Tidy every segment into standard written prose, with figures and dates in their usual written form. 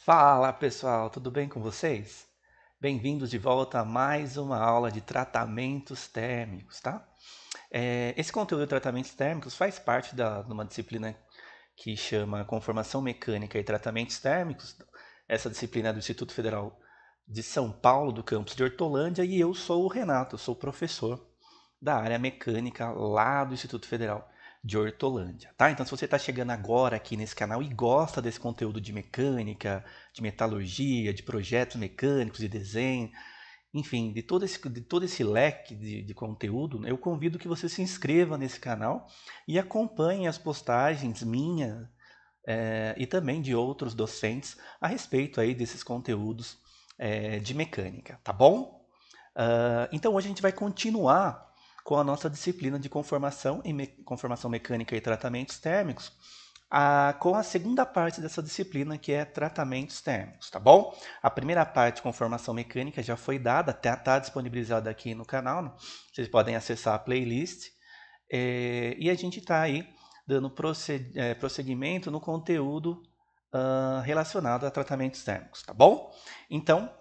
Fala pessoal, tudo bem com vocês? Bem-vindos de volta a mais uma aula de tratamentos térmicos, tá? Esse conteúdo de tratamentos térmicos faz parte de uma disciplina que chama Conformação Mecânica e Tratamentos Térmicos. Essa disciplina é do Instituto Federal de São Paulo, do campus de Hortolândia, e eu sou o Renato, eu sou professor da área mecânica lá do Instituto Federal de Hortolândia, tá? Então, se você está chegando agora aqui nesse canal e gosta desse conteúdo de mecânica, de metalurgia, de projetos mecânicos, de desenho, enfim, de todo esse leque de conteúdo, eu convido que você se inscreva nesse canal e acompanhe as postagens minhas e também de outros docentes a respeito aí desses conteúdos de mecânica, tá bom? Então hoje a gente vai continuar com a nossa disciplina de conformação mecânica e tratamentos térmicos, com a segunda parte dessa disciplina, que é tratamentos térmicos, tá bom? A primeira parte, conformação mecânica, já foi dada, está disponibilizada aqui no canal, né? Vocês podem acessar a playlist, e a gente está aí dando prosseguimento no conteúdo relacionado a tratamentos térmicos, tá bom? Então,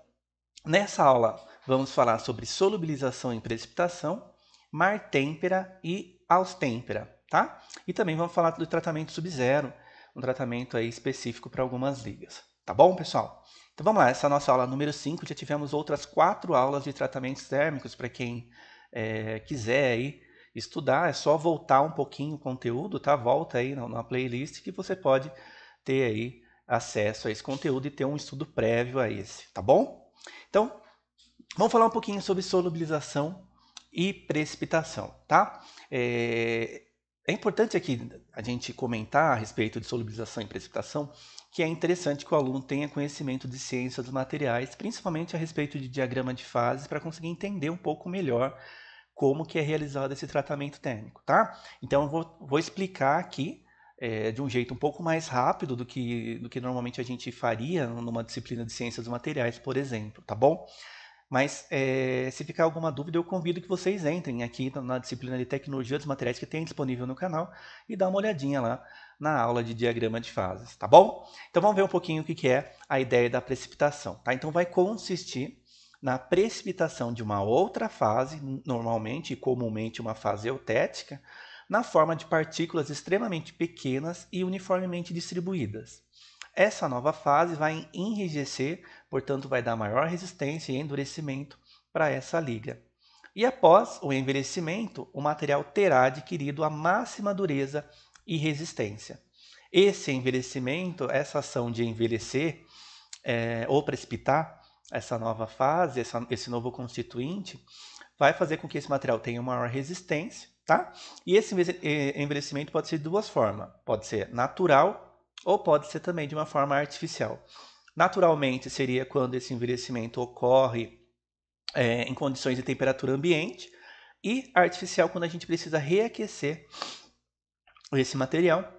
nessa aula, vamos falar sobre solubilização em precipitação, mar-têmpera e austêmpera, tá? E também vamos falar do tratamento sub-zero, um tratamento aí específico para algumas ligas, tá bom, pessoal? Então vamos lá, essa é a nossa aula número 5, já tivemos outras 4 aulas de tratamentos térmicos para quem quiser aí estudar, é só voltar um pouquinho o conteúdo, tá? Volta aí na playlist que você pode ter aí acesso a esse conteúdo e ter um estudo prévio a esse, tá bom? Então, vamos falar um pouquinho sobre solubilização e precipitação, tá? É importante aqui a gente comentar a respeito de solubilização e precipitação, que é interessante que o aluno tenha conhecimento de ciência dos materiais, principalmente a respeito de diagrama de fases, para conseguir entender um pouco melhor como que é realizado esse tratamento térmico, tá? Então eu vou explicar aqui de um jeito um pouco mais rápido do que normalmente a gente faria numa disciplina de ciências dos materiais, por exemplo, tá bom? Mas se ficar alguma dúvida, eu convido que vocês entrem aqui na disciplina de tecnologia dos materiais que tem disponível no canal e dá uma olhadinha lá na aula de diagrama de fases, tá bom? Então vamos ver um pouquinho o que é a ideia da precipitação, tá? Então vai consistir na precipitação de uma outra fase, normalmente e comumente uma fase eutética, na forma de partículas extremamente pequenas e uniformemente distribuídas. Essa nova fase vai enrijecer, portanto, vai dar maior resistência e endurecimento para essa liga. E após o envelhecimento, o material terá adquirido a máxima dureza e resistência. Esse envelhecimento, essa ação de envelhecer ou precipitar essa nova fase, esse novo constituinte, vai fazer com que esse material tenha uma maior resistência, tá? E esse envelhecimento pode ser de duas formas. Pode ser natural ou pode ser também de uma forma artificial. Naturalmente seria quando esse envelhecimento ocorre em condições de temperatura ambiente e artificial quando a gente precisa reaquecer esse material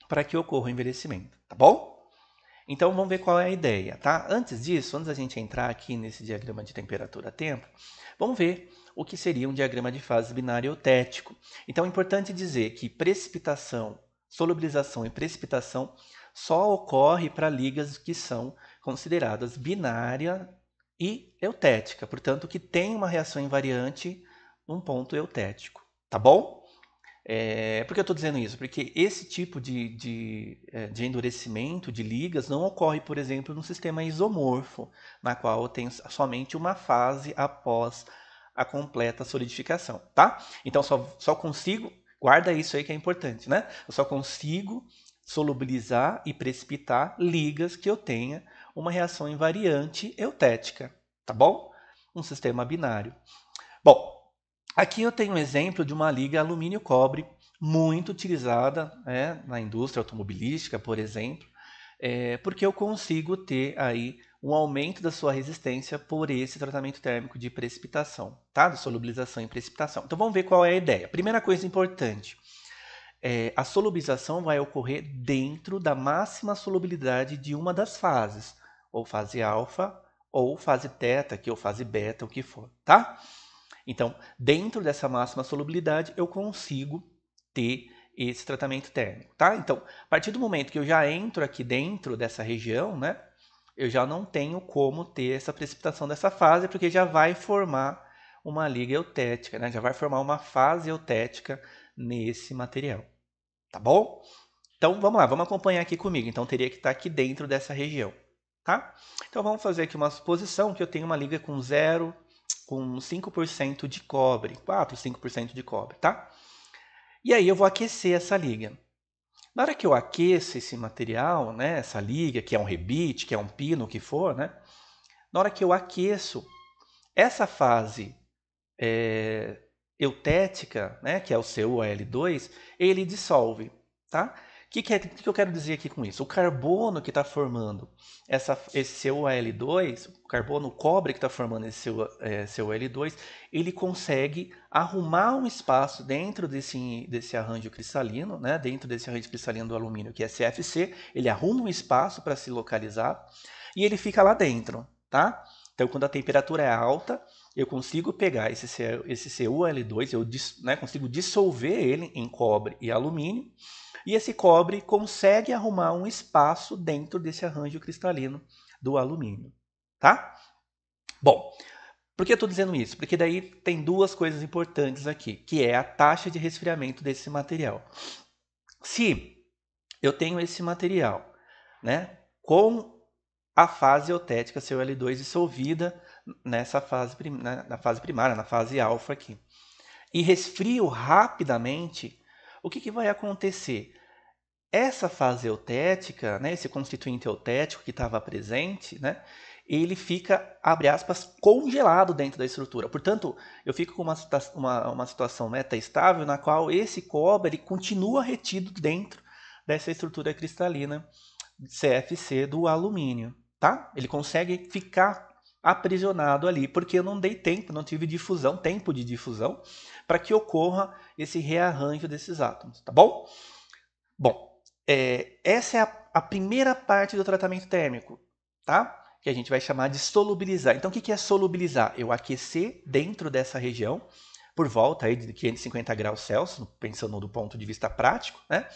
para que ocorra o envelhecimento, tá bom? Então vamos ver qual é a ideia, tá? Antes disso, antes da gente entrar aqui nesse diagrama de temperatura-tempo, vamos ver o que seria um diagrama de fase binário eutético. Então é importante dizer que precipitação, solubilização e precipitação só ocorre para ligas que são consideradas binária e eutética, portanto que tem uma reação invariante num ponto eutético, tá bom? Por que eu estou dizendo isso? Porque esse tipo de endurecimento de ligas não ocorre, por exemplo, no sistema isomorfo, na qual eu tenho somente uma fase após a completa solidificação, tá? Então, só consigo, guarda isso aí que é importante, né? Eu só consigo solubilizar e precipitar ligas que eu tenha uma reação invariante eutética, tá bom? Um sistema binário. Bom, aqui eu tenho um exemplo de uma liga alumínio-cobre muito utilizada na indústria automobilística, por exemplo, porque eu consigo ter aí um aumento da sua resistência por esse tratamento térmico de precipitação, tá? De solubilização em precipitação. Então vamos ver qual é a ideia. Primeira coisa importante, a solubilização vai ocorrer dentro da máxima solubilidade de uma das fases, ou fase alfa, ou fase teta, ou fase beta, o que for, tá? Então, dentro dessa máxima solubilidade, eu consigo ter esse tratamento térmico, tá? Então, a partir do momento que eu já entro aqui dentro dessa região, né? eu já não tenho como ter essa precipitação dessa fase, porque já vai formar uma liga eutética, né? Já vai formar uma fase eutética nesse material. Tá bom? Então vamos lá, vamos acompanhar aqui comigo. Então teria que estar aqui dentro dessa região. Tá? Então vamos fazer aqui uma suposição que eu tenho uma liga com 5% de cobre, 4, 5% de cobre, tá? E aí eu vou aquecer essa liga. Na hora que eu aqueço esse material, né, essa liga, que é um rebite, que é um pino, o que for, né? Na hora que eu aqueço, essa fase eutética, né, que é o CuAl2, ele dissolve, tá? O que eu quero dizer aqui com isso? O carbono que está formando esse CuAl2, o carbono, o cobre que está formando esse CuAl2, ele consegue arrumar um espaço dentro desse arranjo cristalino, né, dentro desse arranjo cristalino do alumínio, que é CFC, ele arruma um espaço para se localizar e ele fica lá dentro, tá? Então, quando a temperatura é alta, eu consigo pegar esse CuAl2, eu consigo dissolver ele em cobre e alumínio, e esse cobre consegue arrumar um espaço dentro desse arranjo cristalino do alumínio, tá? Bom, por que eu estou dizendo isso? Porque daí tem duas coisas importantes aqui, que é a taxa de resfriamento desse material. Se eu tenho esse material, né, com a fase eutética CuL2 dissolvida nessa fase, na fase primária, na fase alfa aqui, e resfrio rapidamente, o que vai acontecer? Essa fase eutética, né, esse constituinte eutético que estava presente, né, ele fica, abre aspas, congelado dentro da estrutura. Portanto, eu fico com uma situação metaestável na qual esse cobre ele continua retido dentro dessa estrutura cristalina CFC do alumínio, tá? Ele consegue ficar aprisionado ali, porque eu não dei tempo, não tive tempo de difusão, para que ocorra esse rearranjo desses átomos, tá bom? Bom, essa é a primeira parte do tratamento térmico, tá? Que a gente vai chamar de solubilizar. Então, o que é solubilizar? Eu aquecer dentro dessa região, por volta aí de 550 graus Celsius, pensando do ponto de vista prático, né?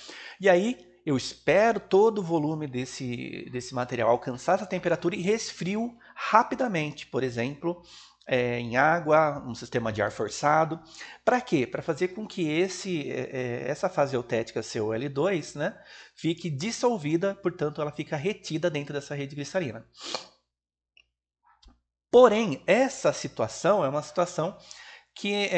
E aí eu espero todo o volume desse material alcançar essa temperatura e resfrio rapidamente, por exemplo, em água, um sistema de ar forçado. Para quê? Para fazer com que essa fase eutética CuL2, né, fique dissolvida, portanto ela fica retida dentro dessa rede cristalina. Porém, essa situação é uma situação que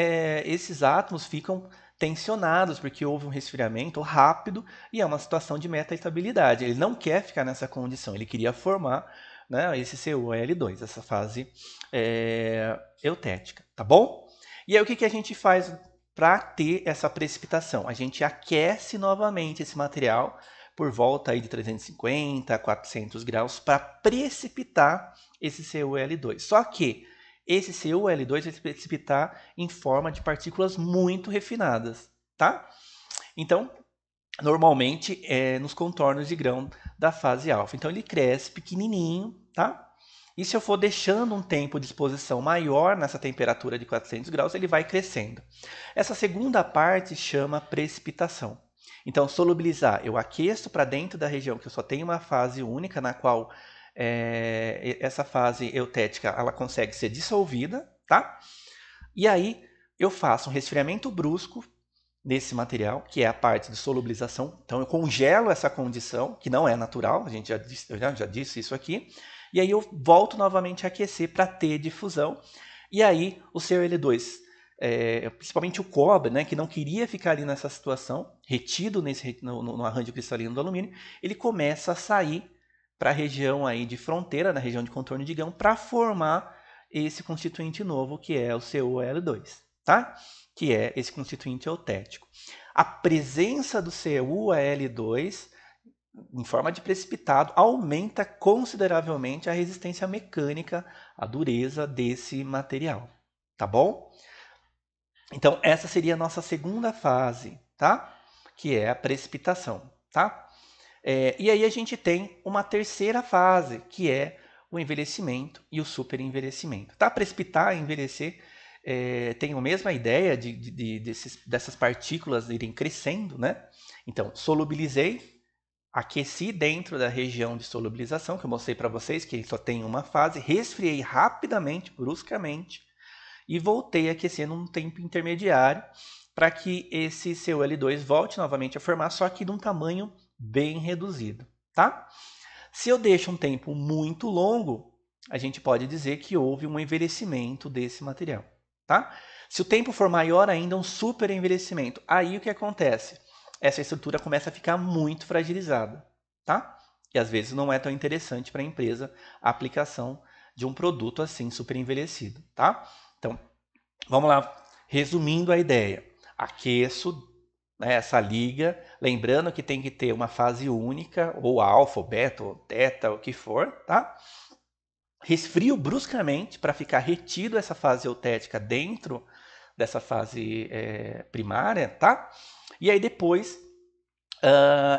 esses átomos ficam tensionados, porque houve um resfriamento rápido e é uma situação de metaestabilidade. Ele não quer ficar nessa condição, ele queria formar, né, esse CuAl2, essa fase eutética, tá bom? E aí o que a gente faz para ter essa precipitação? A gente aquece novamente esse material por volta aí de 350 a 400 graus para precipitar esse CuL2. Só que esse CuL2 vai se precipitar em forma de partículas muito refinadas, tá? Então, normalmente é nos contornos de grão da fase alfa. Então, ele cresce pequenininho, tá? E se eu for deixando um tempo de exposição maior nessa temperatura de 400 graus, ele vai crescendo. Essa segunda parte chama precipitação. Então, solubilizar, eu aqueço para dentro da região que eu só tenho uma fase única, na qual essa fase eutética ela consegue ser dissolvida, tá? E aí eu faço um resfriamento brusco desse material, que é a parte de solubilização. Então eu congelo essa condição, que não é natural, eu já disse isso aqui, e aí eu volto novamente a aquecer para ter difusão. E aí o CuL2, principalmente o cobre, né, que não queria ficar ali nessa situação, retido no arranjo cristalino do alumínio, ele começa a sair para a região aí de fronteira, na região de contorno de grão, para formar esse constituinte novo, que é o CuL2, tá? Que é esse constituinte eutético. A presença do CuAl2 em forma de precipitado aumenta consideravelmente a resistência mecânica, a dureza desse material, tá bom? Então essa seria a nossa segunda fase, tá? Que é a precipitação, tá? E aí a gente tem uma terceira fase, que é o envelhecimento e o superenvelhecimento. Tá? Precipitar e envelhecer tem a mesma ideia dessas partículas irem crescendo, né? Então, solubilizei, aqueci dentro da região de solubilização, que eu mostrei para vocês, que só tem uma fase, resfriei rapidamente, bruscamente, e voltei a aquecer num tempo intermediário, para que esse seu L2 volte novamente a formar, só que num tamanho bem reduzido, tá? Se eu deixo um tempo muito longo, a gente pode dizer que houve um envelhecimento desse material, tá? Se o tempo for maior ainda, um super envelhecimento. Aí o que acontece? Essa estrutura começa a ficar muito fragilizada, tá? E às vezes não é tão interessante para a empresa a aplicação de um produto assim super envelhecido, tá? Então, vamos lá, resumindo a ideia. Aqueço, né, essa liga, lembrando que tem que ter uma fase única, ou alfa, ou beta, ou teta, o que for, tá? Resfrio bruscamente para ficar retido essa fase eutética dentro dessa fase primária, tá? E aí depois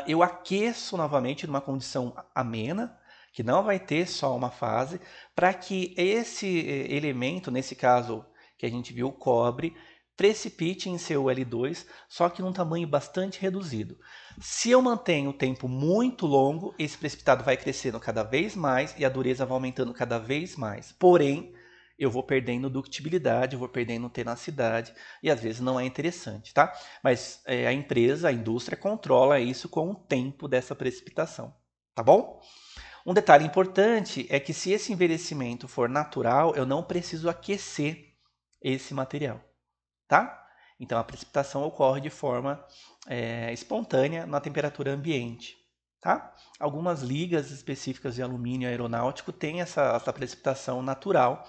eu aqueço novamente numa condição amena, que não vai ter só uma fase, para que esse elemento, nesse caso que a gente viu, o cobre, precipite em seu L2, só que num tamanho bastante reduzido. Se eu mantenho o tempo muito longo, esse precipitado vai crescendo cada vez mais e a dureza vai aumentando cada vez mais. Porém, eu vou perdendo ductibilidade, eu vou perdendo tenacidade e às vezes não é interessante, tá? Mas a empresa, a indústria controla isso com o tempo dessa precipitação, tá bom? Um detalhe importante é que se esse envelhecimento for natural, eu não preciso aquecer esse material, tá? Então a precipitação ocorre de forma espontânea na temperatura ambiente, tá? Algumas ligas específicas de alumínio aeronáutico têm essa precipitação natural.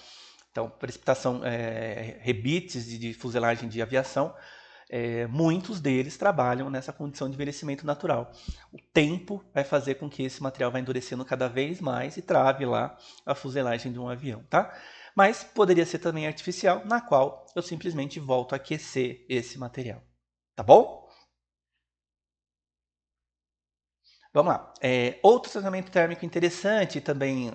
Então, precipitação, rebites de fuselagem de aviação, muitos deles trabalham nessa condição de envelhecimento natural. O tempo vai fazer com que esse material vá endurecendo cada vez mais e trave lá a fuselagem de um avião, tá? Mas poderia ser também artificial, na qual eu simplesmente volto a aquecer esse material, tá bom? Vamos lá. Outro tratamento térmico interessante também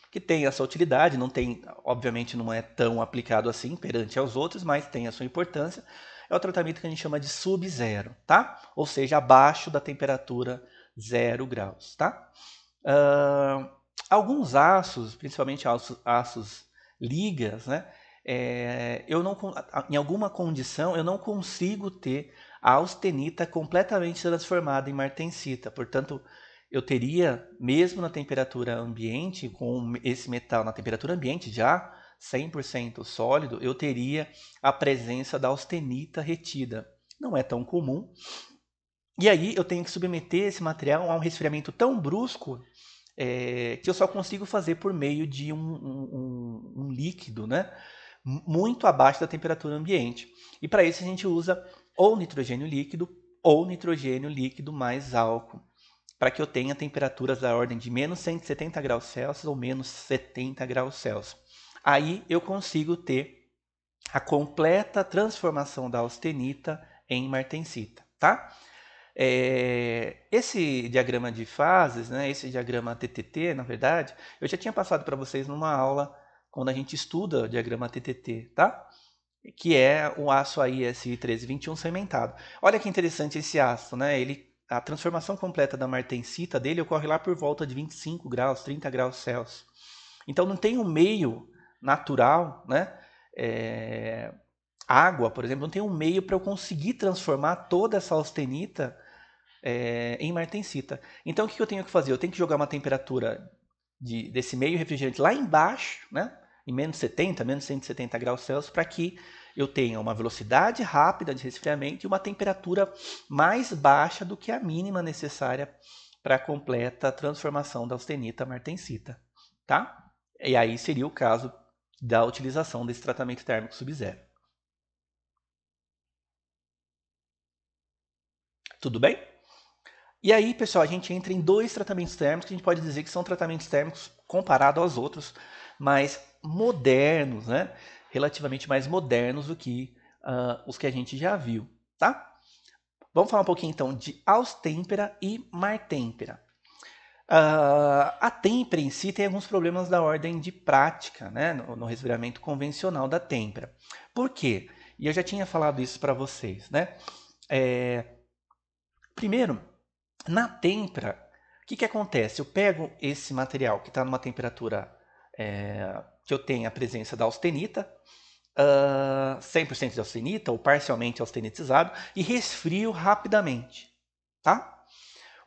que tem essa utilidade, não tem, obviamente não é tão aplicado assim perante aos outros, mas tem a sua importância, é o tratamento que a gente chama de sub-zero, tá? Ou seja, abaixo da temperatura 0 graus, tá? Uh, alguns aços, principalmente aços ligas, né? Eu não, em alguma condição eu não consigo ter a austenita completamente transformada em martensita. Portanto, eu teria, mesmo na temperatura ambiente, com esse metal na temperatura ambiente já 100% sólido, eu teria a presença da austenita retida. Não é tão comum. E aí eu tenho que submeter esse material a um resfriamento tão brusco que eu só consigo fazer por meio de um líquido, né? Muito abaixo da temperatura ambiente. E para isso a gente usa ou nitrogênio líquido ou nitrogênio líquido mais álcool, para que eu tenha temperaturas da ordem de menos 170 graus Celsius ou menos 70 graus Celsius. Aí eu consigo ter a completa transformação da austenita em martensita, tá? Esse diagrama de fases, né, esse diagrama TTT, na verdade, eu já tinha passado para vocês numa aula quando a gente estuda o diagrama TTT, tá? Que é o aço AIS 1321 cementado. Olha que interessante esse aço, né? A transformação completa da martensita dele ocorre lá por volta de 25 graus, 30 graus Celsius. Então não tem um meio natural, né? Água, por exemplo, não tem um meio para eu conseguir transformar toda essa austenita em martensita. Então o que eu tenho que fazer? Eu tenho que jogar uma temperatura desse meio refrigerante lá embaixo, né? Em menos 70, menos 170 graus Celsius, para que eu tenha uma velocidade rápida de resfriamento e uma temperatura mais baixa do que a mínima necessária para a completa transformação da austenita a martensita, tá? E aí seria o caso da utilização desse tratamento térmico sub-zero. Tudo bem? E aí, pessoal, a gente entra em dois tratamentos térmicos que a gente pode dizer que são tratamentos térmicos comparados aos outros, mas modernos, né? Relativamente mais modernos do que os que a gente já viu, tá? Vamos falar um pouquinho então de austêmpera e martêmpera. A têmpera em si tem alguns problemas da ordem de prática, né? No resfriamento convencional da têmpera. Por quê? E eu já tinha falado isso para vocês, né? Primeiro, Na têmpera, o que acontece? Eu pego esse material que está numa temperatura que eu tenho a presença da austenita, 100% de austenita ou parcialmente austenitizado, e resfrio rapidamente, tá?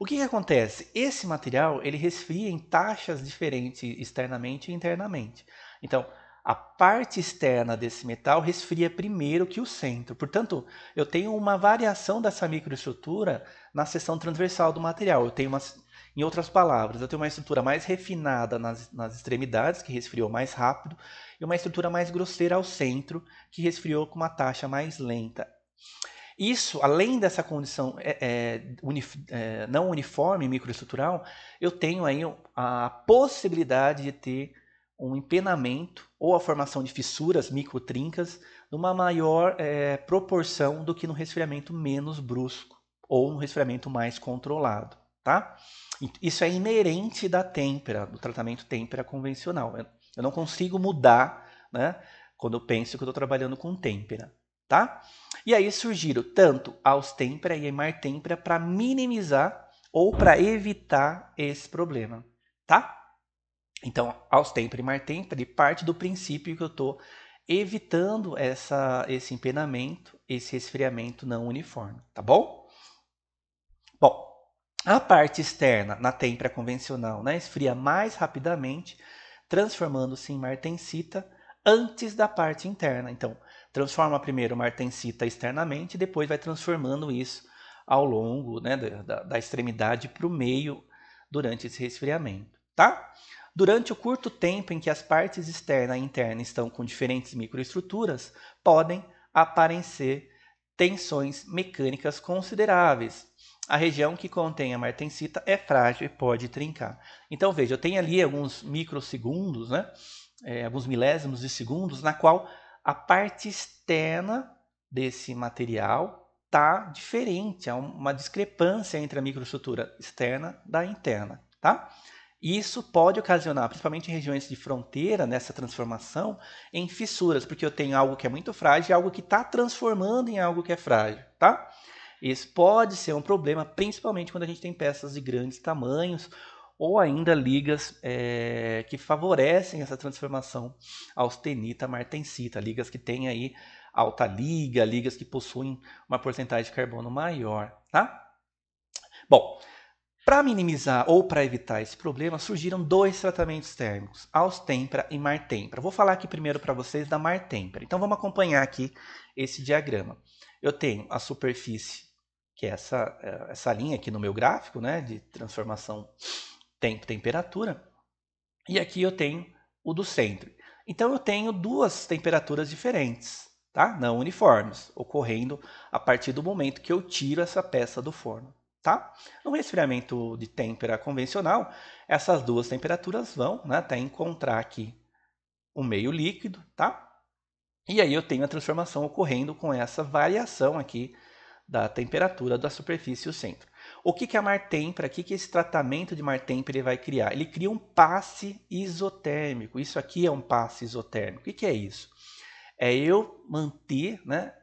O que acontece? Esse material ele resfria em taxas diferentes externamente e internamente. Então, a parte externa desse metal resfria primeiro que o centro. Portanto, eu tenho uma variação dessa microestrutura na seção transversal do material. Em outras palavras, eu tenho uma estrutura mais refinada nas extremidades, que resfriou mais rápido, e uma estrutura mais grosseira ao centro, que resfriou com uma taxa mais lenta. Isso, além dessa condição não uniforme microestrutural, eu tenho aí a possibilidade de ter um empenamento ou a formação de fissuras, microtrincas, numa maior proporção do que no resfriamento menos brusco ou no resfriamento mais controlado, tá? Isso é inerente da têmpera, do tratamento têmpera convencional. Eu não consigo mudar, né, quando eu penso que eu estou trabalhando com têmpera, tá? E aí surgiram tanto austêmpera e hemartêmpera para minimizar ou para evitar esse problema, tá? Então, austêmpera e hemartêmpera ele parte do princípio que eu estou evitando esse empenamento, esse resfriamento não uniforme, tá bom? Bom, a parte externa na têmpera convencional, né, esfria mais rapidamente, transformando-se em martensita antes da parte interna. Então, transforma primeiro martensita externamente e depois vai transformando isso ao longo, né, da extremidade para o meio durante esse resfriamento, tá? Durante o curto tempo em que as partes externa e interna estão com diferentes microestruturas, podem aparecer tensões mecânicas consideráveis. A região que contém a martensita é frágil e pode trincar. Então veja, eu tenho ali alguns microsegundos, né? Alguns milésimos de segundos, na qual a parte externa desse material está diferente, há uma discrepância entre a microestrutura externa da interna, tá? Isso pode ocasionar, principalmente em regiões de fronteira, nessa transformação, em fissuras, porque eu tenho algo que é muito frágil e algo que está transformando em algo que é frágil, tá? Isso pode ser um problema, principalmente quando a gente tem peças de grandes tamanhos ou ainda ligas que favorecem essa transformação austenita-martensita, ligas que têm aí alta liga, ligas que possuem uma porcentagem de carbono maior, tá? Bom, para minimizar ou para evitar esse problema, surgiram dois tratamentos térmicos, austêmpera e martêmpera. Vou falar aqui primeiro para vocês da martêmpera. Então vamos acompanhar aqui esse diagrama. Eu tenho a superfície, que é essa linha aqui no meu gráfico, né, de transformação tempo-temperatura, e aqui eu tenho o do centro. Então eu tenho duas temperaturas diferentes, tá? Não uniformes, ocorrendo a partir do momento que eu tiro essa peça do forno. Tá? No resfriamento de têmpera convencional, essas duas temperaturas vão, né, até encontrar aqui o meio líquido, tá? E aí eu tenho a transformação ocorrendo com essa variação aqui da temperatura da superfície e o centro. O que é a martêmpera? O que esse tratamento de martêmpera vai criar? Ele cria um passe isotérmico. Isso aqui é um passe isotérmico. O que é isso? É eu manter, né?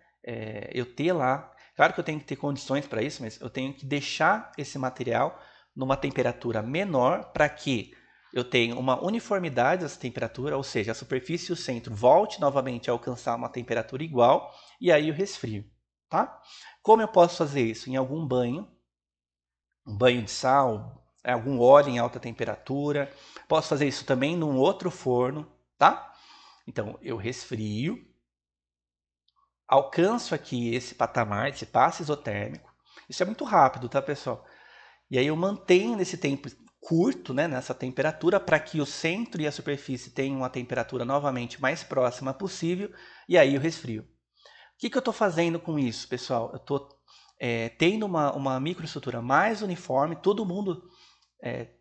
Eu ter lá. Claro que eu tenho que ter condições para isso, mas eu tenho que deixar esse material numa temperatura menor para que eu tenha uma uniformidade dessa temperatura, ou seja, a superfície e o centro volte novamente a alcançar uma temperatura igual e aí eu resfrio, tá? Como eu posso fazer isso? Em algum banho, um banho de sal, algum óleo em alta temperatura. Posso fazer isso também num outro forno, tá? Então eu resfrio, alcanço aqui esse patamar, esse passe isotérmico. Isso é muito rápido, tá, pessoal? E aí eu mantenho nesse tempo curto, né, nessa temperatura, para que o centro e a superfície tenham uma temperatura novamente mais próxima possível, e aí eu resfrio. O que eu estou fazendo com isso, pessoal? Eu estou tendo uma microestrutura mais uniforme, todo mundo,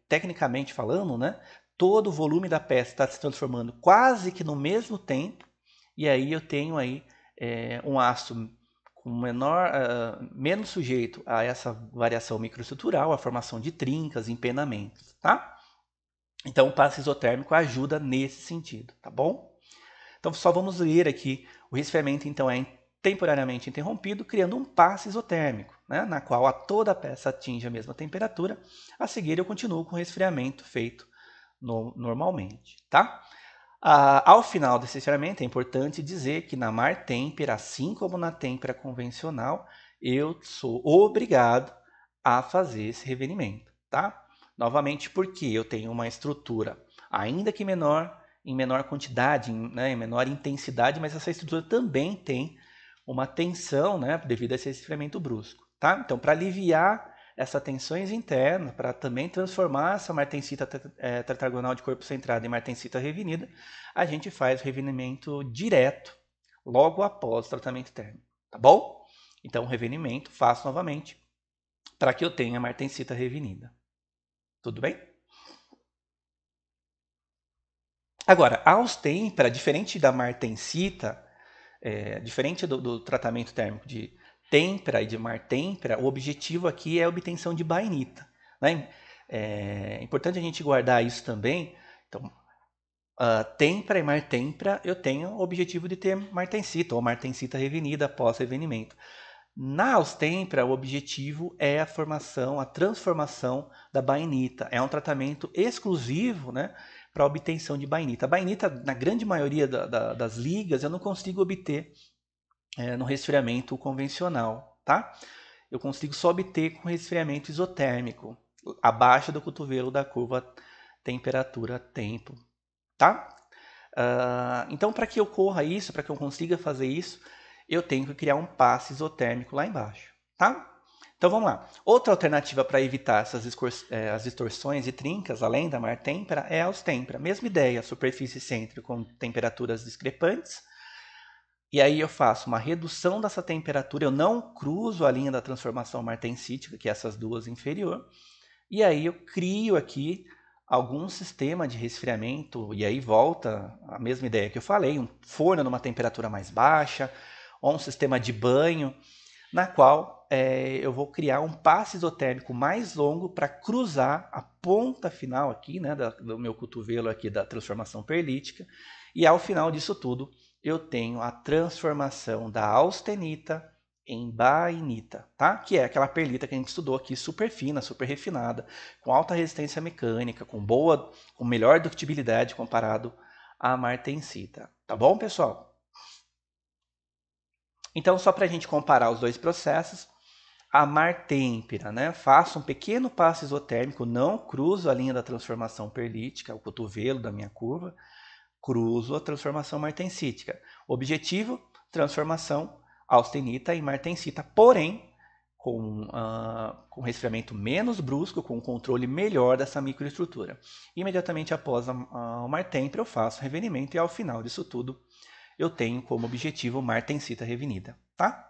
tecnicamente falando, né, todo o volume da peça está se transformando quase que no mesmo tempo, e aí eu tenho aí um aço com menos sujeito a essa variação microestrutural, a formação de trincas, empenamentos, tá? Então o passe isotérmico ajuda nesse sentido, tá bom? Então só vamos ler aqui, o resfriamento então é temporariamente interrompido, criando um passe isotérmico, né, na qual toda a peça atinge a mesma temperatura. A seguir eu continuo com o resfriamento feito normalmente, tá? Ao final desse resfriamento é importante dizer que na mar têmpera, assim como na têmpera convencional, eu sou obrigado a fazer esse revenimento, tá? Novamente porque eu tenho uma estrutura, ainda que menor, em menor quantidade, né, em menor intensidade, mas essa estrutura também tem uma tensão, né, devido a esse resfriamento brusco, tá? Então, para aliviar essas tensões internas, para também transformar essa martensita tetragonal de corpo centrado em martensita revinida, a gente faz o revenimento direto, logo após o tratamento térmico, tá bom? Então, o revenimento faço novamente, para que eu tenha a martensita revinida. Tudo bem? Agora, a austêmpera, diferente da martensita, diferente do tratamento térmico de têmpera e de martêmpera, o objetivo aqui é a obtenção de bainita, né? É importante a gente guardar isso também. Então, têmpera e martêmpera, eu tenho o objetivo de ter martensita ou martensita revenida após revenimento. Na austêmpera, o objetivo é a formação, a transformação da bainita. É um tratamento exclusivo, né, para a obtenção de bainita. A bainita, na grande maioria das ligas, eu não consigo obter no resfriamento convencional, tá? Eu consigo só obter com resfriamento isotérmico, abaixo do cotovelo da curva temperatura-tempo, tá? Então, para que ocorra isso, para que eu consiga fazer isso, eu tenho que criar um passe isotérmico lá embaixo, tá? Então vamos lá. Outra alternativa para evitar as distorções e trincas, além da mar têmpera, é a austêmpera. Mesma ideia, superfície cêntrica com temperaturas discrepantes. E aí eu faço uma redução dessa temperatura, eu não cruzo a linha da transformação martensítica, que é essas duas inferior. E aí eu crio aqui algum sistema de resfriamento, e aí volta a mesma ideia que eu falei, um forno numa temperatura mais baixa, ou um sistema de banho, na qual eu vou criar um passe isotérmico mais longo para cruzar a ponta final aqui, né, do meu cotovelo aqui da transformação perlítica, e ao final disso tudo eu tenho a transformação da austenita em bainita, tá? Que é aquela perlita que a gente estudou aqui, super fina, super refinada, com alta resistência mecânica, com melhor ductibilidade comparado à martensita. Tá bom, pessoal? Então, só para a gente comparar os dois processos, a mar têmpera, né? Faço um pequeno passo isotérmico, não cruzo a linha da transformação perlítica, o cotovelo da minha curva, cruzo a transformação martensítica. Objetivo, transformação austenita em martensita, porém com resfriamento menos brusco, com um controle melhor dessa microestrutura. Imediatamente após o mar têmpera, eu faço revenimento e ao final disso tudo eu tenho como objetivo martensita revenida, tá?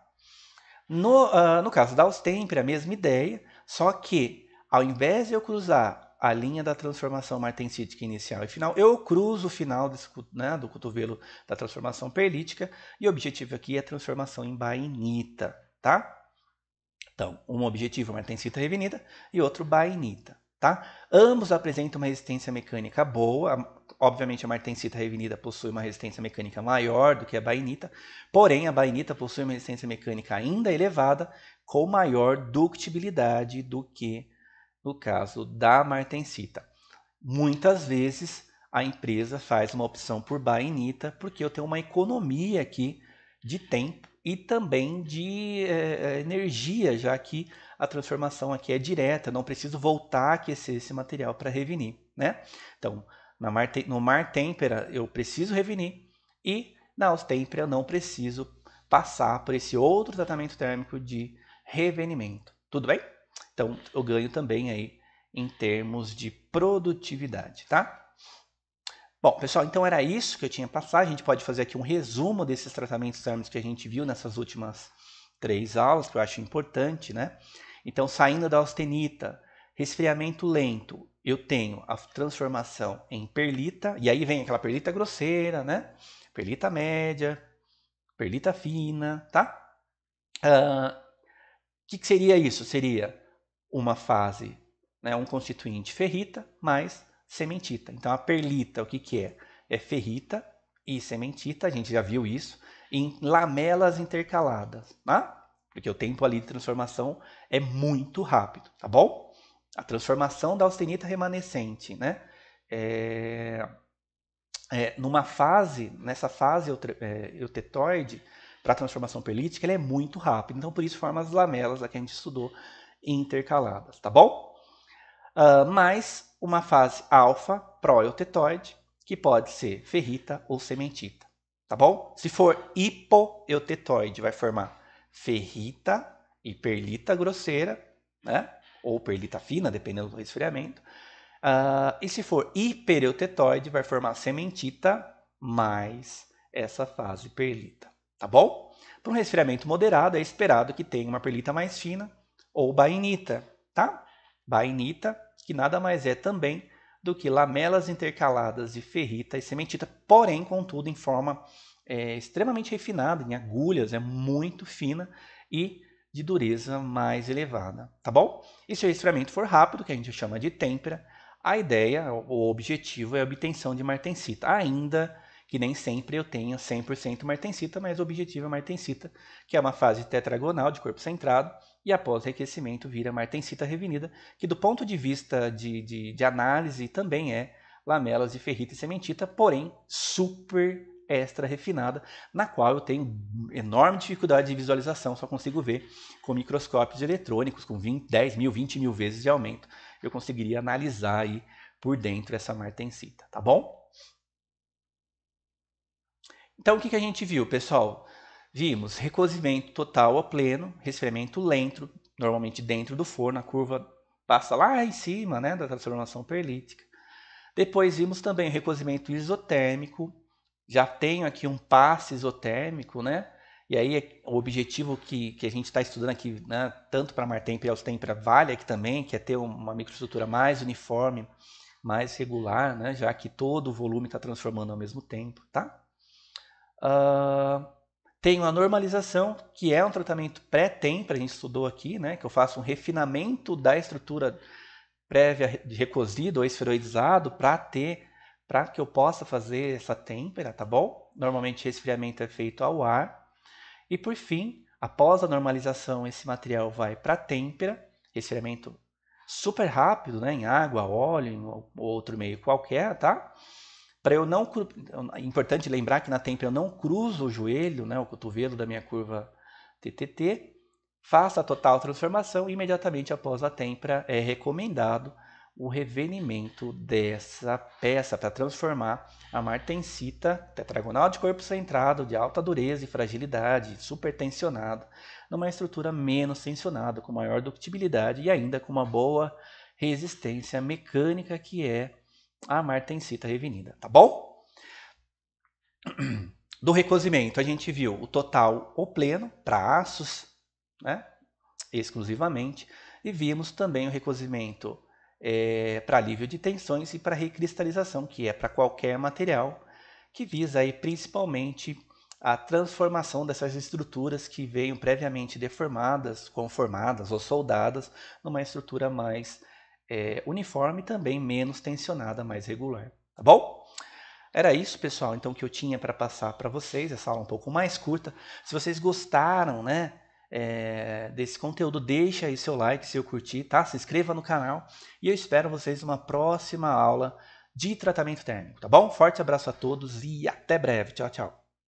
No caso da austêmpera, a mesma ideia, só que ao invés de eu cruzar a linha da transformação martensítica inicial e final, eu cruzo o final do cotovelo da transformação perlítica e o objetivo aqui é a transformação em bainita, tá? Então, um objetivo martensita revenida e outro bainita, tá? Ambos apresentam uma resistência mecânica boa. Obviamente, a martensita revenida possui uma resistência mecânica maior do que a bainita, porém, a bainita possui uma resistência mecânica ainda elevada, com maior ductibilidade do que no caso da martensita. Muitas vezes, a empresa faz uma opção por bainita, porque eu tenho uma economia aqui de tempo e também de energia, já que a transformação aqui é direta, não preciso voltar a aquecer esse material para revinir, né? Então, no mar têmpera eu preciso revinir e na austêmpera eu não preciso passar por esse outro tratamento térmico de revenimento. Tudo bem? Então, eu ganho também aí em termos de produtividade, tá? Bom, pessoal, então era isso que eu tinha passado. A gente pode fazer aqui um resumo desses tratamentos térmicos que a gente viu nessas últimas 3 aulas, que eu acho importante, né? Então, saindo da austenita, resfriamento lento, eu tenho a transformação em perlita, e aí vem aquela perlita grosseira, né? Perlita média, perlita fina, tá? Que seria isso? Seria uma fase, né, um constituinte ferrita mais cementita. Então a perlita, o que é? É ferrita e cementita, a gente já viu isso, em lamelas intercaladas. Tá? porque o tempo ali de transformação é muito rápido, tá bom? A transformação da austenita remanescente, né? Nessa fase eutetoide, para a transformação perlítica, ele é muito rápido. Então, por isso, forma as lamelas, a que a gente estudou, intercaladas, tá bom? Mais uma fase alfa, pró-eutetoide, que pode ser ferrita ou sementita, tá bom? Se for hipoeutetoide, vai formar ferrita e perlita grosseira, né? Ou perlita fina, dependendo do resfriamento. E se for hipereutetoide, vai formar sementita mais essa fase perlita, tá bom? Para um resfriamento moderado, é esperado que tenha uma perlita mais fina ou bainita, tá? Bainita, que nada mais é também do que lamelas intercaladas de ferrita e sementita, porém, contudo, em forma extremamente refinada, em agulhas, é muito fina e de dureza mais elevada, tá bom? E se o resfriamento for rápido, que a gente chama de têmpera, a ideia, o objetivo é a obtenção de martensita, ainda que nem sempre eu tenha 100% martensita, mas o objetivo é martensita, que é uma fase tetragonal de corpo centrado, e após reaquecimento vira martensita revenida, que do ponto de vista de análise também é lamelas de ferrita e sementita, porém super extra refinada, na qual eu tenho enorme dificuldade de visualização, só consigo ver com microscópios eletrônicos, com 10 mil, 20 mil vezes de aumento, eu conseguiria analisar aí por dentro essa martensita, tá bom? Então, o que a gente viu, pessoal? Vimos recozimento total ao pleno, resfriamento lento, normalmente dentro do forno, a curva passa lá em cima, né, da transformação perlítica. Depois vimos também o recozimento isotérmico, já tenho aqui um passe isotérmico, né? E aí o objetivo que a gente está estudando aqui, né, tanto para Martempera e Austempera, vale aqui também, que é ter uma microestrutura mais uniforme, mais regular, né, já que todo o volume está transformando ao mesmo tempo, tá? Tenho a normalização, que é um tratamento pré-têmpera, a gente estudou aqui, né, que eu faço um refinamento da estrutura prévia de recozido ou esferoidizado para que eu possa fazer essa têmpera, tá bom? Normalmente resfriamento é feito ao ar. E por fim, após a normalização, esse material vai para a têmpera, resfriamento super rápido, né, em água, óleo, em outro meio qualquer, tá? Para eu não, é importante lembrar que na têmpera eu não cruzo o joelho, né, o cotovelo da minha curva TTT. Faça a total transformação e imediatamente após a têmpera é recomendado o revenimento dessa peça para transformar a martensita tetragonal de corpo centrado, de alta dureza e fragilidade, supertensionada, numa estrutura menos tensionada, com maior ductibilidade e ainda com uma boa resistência mecânica, que é a martensita revenida, tá bom? Do recozimento, a gente viu o total ou pleno para aços, né, exclusivamente, e vimos também o recozimento para alívio de tensões e para recristalização, que é para qualquer material, que visa aí principalmente a transformação dessas estruturas que veio previamente deformadas, conformadas ou soldadas numa estrutura mais uniforme e também menos tensionada, mais regular. Tá bom? Era isso, pessoal, então, que eu tinha para passar para vocês, essa aula um pouco mais curta. Se vocês gostaram, né, desse conteúdo, deixa aí seu like, se eu curtir, tá? Se inscreva no canal e eu espero vocês numa próxima aula de tratamento térmico, tá bom? Forte abraço a todos e até breve. Tchau, tchau.